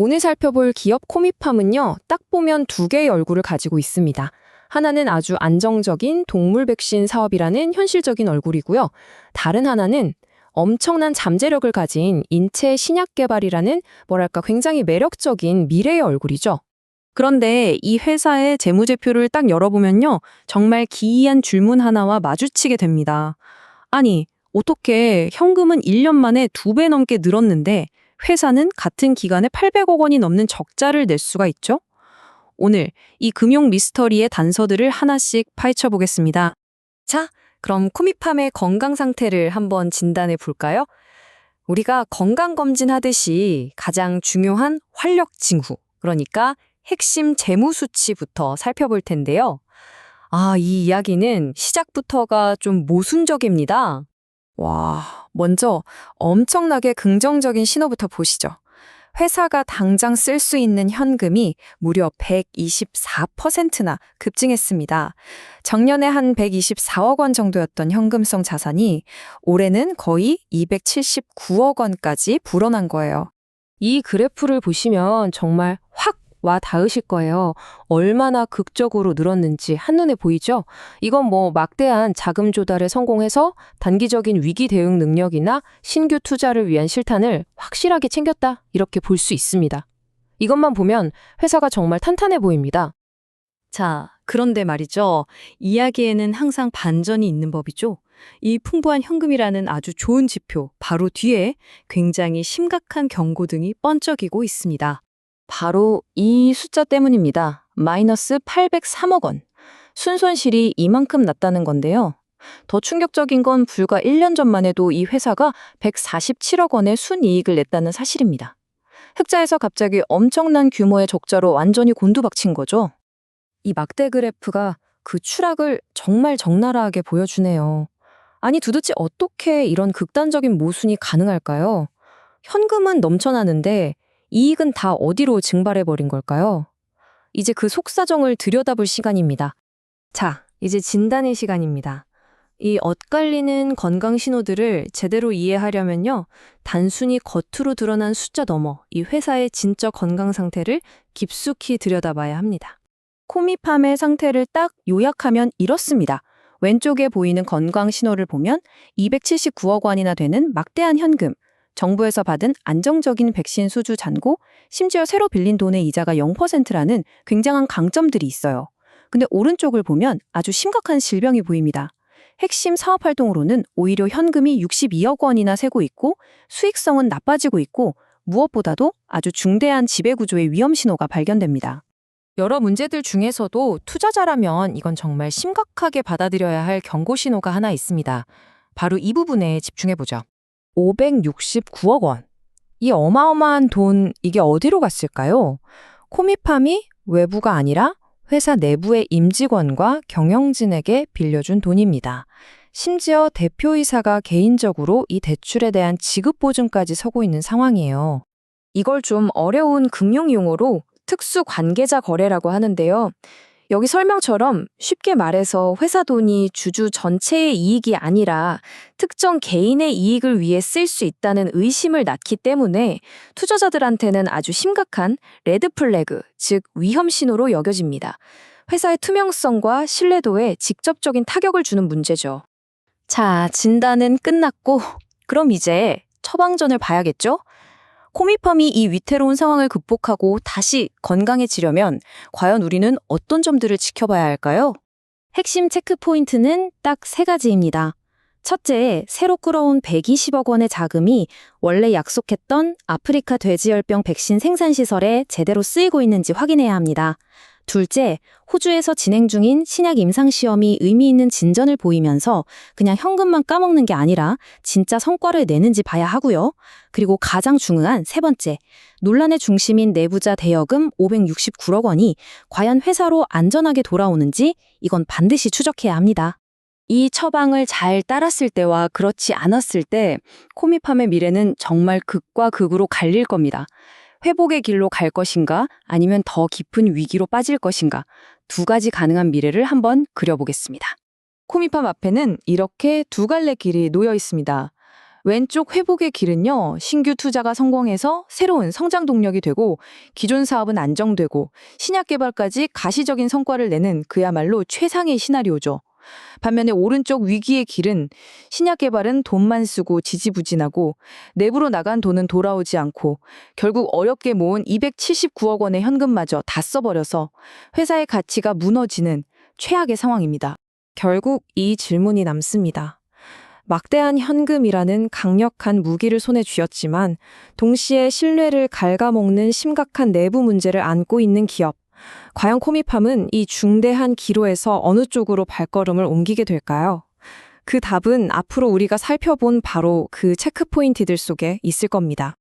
오늘 살펴볼 기업 코미팜은요, 딱 보면 두 개의 얼굴을 가지고 있습니다. 하나는 아주 안정적인 동물 백신 사업이라는 현실적인 얼굴이고요. 다른 하나는 엄청난 잠재력을 가진 인체 신약 개발이라는 뭐랄까 굉장히 매력적인 미래의 얼굴이죠. 그런데 이 회사의 재무제표를 딱 열어보면요. 정말 기이한 줄문 하나와 마주치게 됩니다. 아니, 어떻게 현금은 1년 만에 2배 넘게 늘었는데 회사는 같은 기간에 800억 원이 넘는 적자를 낼 수가 있죠? 오늘 이 금융 미스터리의 단서들을 하나씩 파헤쳐 보겠습니다. 자, 그럼 코미팜의 건강 상태를 한번 진단해 볼까요? 우리가 건강검진 하듯이 가장 중요한 활력 징후, 그러니까 핵심 재무 수치부터 살펴볼 텐데요. 이 이야기는 시작부터가 좀 모순적입니다. 먼저 엄청나게 긍정적인 신호부터 보시죠. 회사가 당장 쓸 수 있는 현금이 무려 124%나 급증했습니다. 작년에 한 124억 원 정도였던 현금성 자산이 올해는 거의 279억 원까지 불어난 거예요. 이 그래프를 보시면 정말 확 와 닿으실 거예요. 얼마나 극적으로 늘었는지 한눈에 보이죠? 이건 막대한 자금 조달에 성공해서 단기적인 위기 대응 능력이나 신규 투자를 위한 실탄을 확실하게 챙겼다, 이렇게 볼 수 있습니다. 이것만 보면 회사가 정말 탄탄해 보입니다. 자, 그런데 말이죠. 이야기에는 항상 반전이 있는 법이죠. 이 풍부한 현금이라는 아주 좋은 지표 바로 뒤에 굉장히 심각한 경고등이 번쩍이고 있습니다. 바로 이 숫자 때문입니다. 마이너스 803억 원. 순손실이 이만큼 났다는 건데요. 더 충격적인 건 불과 1년 전만 해도 이 회사가 147억 원의 순이익을 냈다는 사실입니다. 흑자에서 갑자기 엄청난 규모의 적자로 완전히 곤두박친 거죠. 이 막대 그래프가 그 추락을 정말 적나라하게 보여주네요. 아니, 도대체 어떻게 이런 극단적인 모순이 가능할까요? 현금은 넘쳐나는데 이익은 다 어디로 증발해버린 걸까요? 이제 그 속사정을 들여다볼 시간입니다. 자, 이제 진단의 시간입니다. 이 엇갈리는 건강 신호들을 제대로 이해하려면요, 단순히 겉으로 드러난 숫자 넘어 이 회사의 진짜 건강 상태를 깊숙이 들여다봐야 합니다. 코미팜의 상태를 딱 요약하면 이렇습니다. 왼쪽에 보이는 건강 신호를 보면 279억 원이나 되는 막대한 현금, 정부에서 받은 안정적인 백신 수주 잔고, 심지어 새로 빌린 돈의 이자가 0%라는 굉장한 강점들이 있어요. 근데 오른쪽을 보면 아주 심각한 질병이 보입니다. 핵심 사업 활동으로는 오히려 현금이 62억 원이나 새고 있고 수익성은 나빠지고 있고 무엇보다도 아주 중대한 지배구조의 위험 신호가 발견됩니다. 여러 문제들 중에서도 투자자라면 이건 정말 심각하게 받아들여야 할 경고 신호가 하나 있습니다. 바로 이 부분에 집중해보죠. 569억 원. 이 어마어마한 돈, 이게 어디로 갔을까요? 코미팜이 외부가 아니라 회사 내부의 임직원과 경영진에게 빌려준 돈입니다. 심지어 대표이사가 개인적으로 이 대출에 대한 지급 보증까지 서고 있는 상황이에요. 이걸 좀 어려운 금융 용어로 특수 관계자 거래라고 하는데요. 여기 설명처럼 쉽게 말해서 회사 돈이 주주 전체의 이익이 아니라 특정 개인의 이익을 위해 쓸 수 있다는 의심을 낳기 때문에 투자자들한테는 아주 심각한 레드 플래그, 즉 위험 신호로 여겨집니다. 회사의 투명성과 신뢰도에 직접적인 타격을 주는 문제죠. 자, 진단은 끝났고 그럼 이제 처방전을 봐야겠죠? 코미팜이 이 위태로운 상황을 극복하고 다시 건강해지려면 과연 우리는 어떤 점들을 지켜봐야 할까요? 핵심 체크 포인트는 딱 3가지입니다. 첫째, 새로 끌어온 120억 원의 자금이 원래 약속했던 아프리카 돼지열병 백신 생산시설에 제대로 쓰이고 있는지 확인해야 합니다. 둘째, 호주에서 진행 중인 신약 임상시험이 의미 있는 진전을 보이면서 그냥 현금만 까먹는 게 아니라 진짜 성과를 내는지 봐야 하고요. 그리고 가장 중요한 3번째, 논란의 중심인 내부자 대여금 569억 원이 과연 회사로 안전하게 돌아오는지 이건 반드시 추적해야 합니다. 이 처방을 잘 따랐을 때와 그렇지 않았을 때 코미팜의 미래는 정말 극과 극으로 갈릴 겁니다. 회복의 길로 갈 것인가 아니면 더 깊은 위기로 빠질 것인가 2가지 가능한 미래를 한번 그려보겠습니다. 코미팜 앞에는 이렇게 2갈래 길이 놓여 있습니다. 왼쪽 회복의 길은요, 신규 투자가 성공해서 새로운 성장 동력이 되고 기존 사업은 안정되고 신약 개발까지 가시적인 성과를 내는 그야말로 최상의 시나리오죠. 반면에 오른쪽 위기의 길은 신약 개발은 돈만 쓰고 지지부진하고 내부로 나간 돈은 돌아오지 않고 결국 어렵게 모은 279억 원의 현금마저 다 써버려서 회사의 가치가 무너지는 최악의 상황입니다. 결국 이 질문이 남습니다. 막대한 현금이라는 강력한 무기를 손에 쥐었지만 동시에 신뢰를 갉아먹는 심각한 내부 문제를 안고 있는 기업. 과연 코미팜은 이 중대한 기로에서 어느 쪽으로 발걸음을 옮기게 될까요? 그 답은 앞으로 우리가 살펴본 바로 그 체크포인트들 속에 있을 겁니다.